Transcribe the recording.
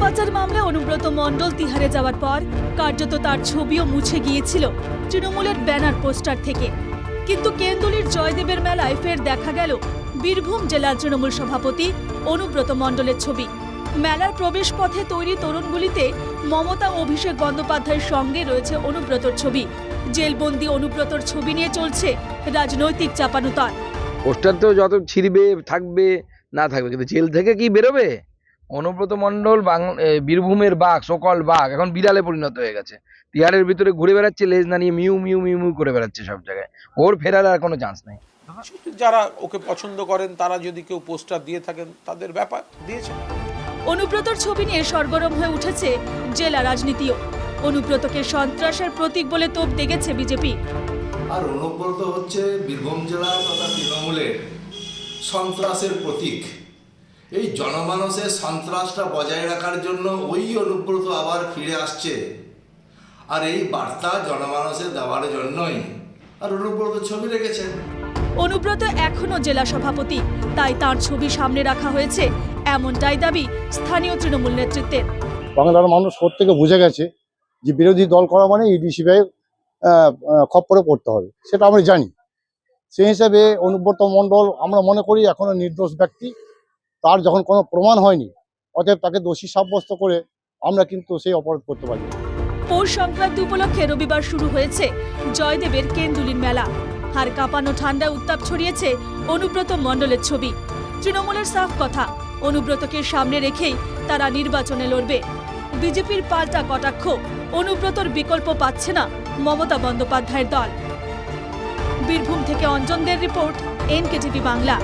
পাচার মামলায় অনুব্রত মণ্ডল তিহারে যাওয়ার পর কার্যত তার ছবিও মুছে গিয়েছিল তৃণমূলের ব্যানার পোস্টার থেকে। কিন্তু কেন্দুলির জয়দেবের মেলায় ফের দেখা গেল বীরভূম জেলার তৃণমূল সভাপতি অনুব্রত মণ্ডলের ছবি। মেলার প্রবেশ পথে তৈরি তোরণগুলিতে মমতা অভিষেক বন্দ্যোপাধ্যায়ের সঙ্গে রয়েছে অনুব্রতর ছবি। জেলবন্দি অনুব্রতর ছবি নিয়ে চলছে রাজনৈতিক চাপানুতার। পোস্টার তো যত ছিড়বে থাকবে না থাকবে, কিন্তু জেল থেকে কি বেরোবে? অনুব্রত মণ্ডল বীরভূমের বাঘ, সকল বাঘ এখন বিড়ালে পরিণত হয়ে গেছে। তিহারের ভিতরে ঘুরে বেড়াচ্ছে, লেজ না নিয়ে মিউ মিউ মিউ মিউ করে বেড়াচ্ছে সব জায়গায়। ওর ফেরার আর কোনো চান্স নেই। যারা ওকে পছন্দ করেন তারা যদি কেউ পোস্টার দিয়ে থাকেন তাদের ব্যাপার, দিয়েছেন। অনুব্রতর ছবি নিয়ে সরগরম হয়ে উঠেছে জেলা রাজনীতিও। অনুব্রতকে সন্ত্রাসের প্রতীক বলে তোপ দেগেছে বিজেপি। আর অনুব্রত হচ্ছে বীরভূম জেলা তথা তৃণমূলের সন্ত্রাসের প্রতীক। এই জনমানসের সন্ত্রাসটা বজায় রাখার জন্য ওই অনুব্রত আবার ফিরে আসছে, আর এই বার্তা জনমানসে দেওয়ার জন্যই আর অনুব্রত ছবি রেখেছেন। অনুব্রত এখনো জেলা সভাপতি, তাই তার ছবি সামনে রাখা হয়েছে, এমনটাই দাবি স্থানীয় তৃণমূল নেতৃত্বের। বাংলার মানুষ প্রত্যেকে বুঝে গেছে যে বিরোধী দল করা মানে ইডি সিবিআই খপ্পরে পড়তে হবে, সেটা আমরা জানি। সেই হিসাবে অনুব্রত মণ্ডল আমরা মনে করি এখনো নির্দোষ ব্যক্তি। তার যখন কোনো প্রমাণ হয়নি, অতএব তাকে দোষী সাব্যস্ত করে আমরা কিন্তু সেই অপরাধ করতে পারি। পৌষ সংক্রান্তি উপলক্ষে রবিবার শুরু হয়েছে জয়দেবের কেন্দুলির মেলা। হাড় কাঁপানো ঠান্ডায় উত্তাপ ছড়িয়েছে অনুব্রত মণ্ডলের ছবি। তৃণমূলের সাফ কথা, অনুব্রতকে সামনে রেখেই তারা নির্বাচনে লড়বে। বিজেপির পাল্টা কটাক্ষ, অনুব্রতর বিকল্প পাচ্ছে না মমতা বন্দ্যোপাধ্যায়ের দল। বীরভূম থেকে অঞ্জনদের রিপোর্ট, NKTV বাংলা।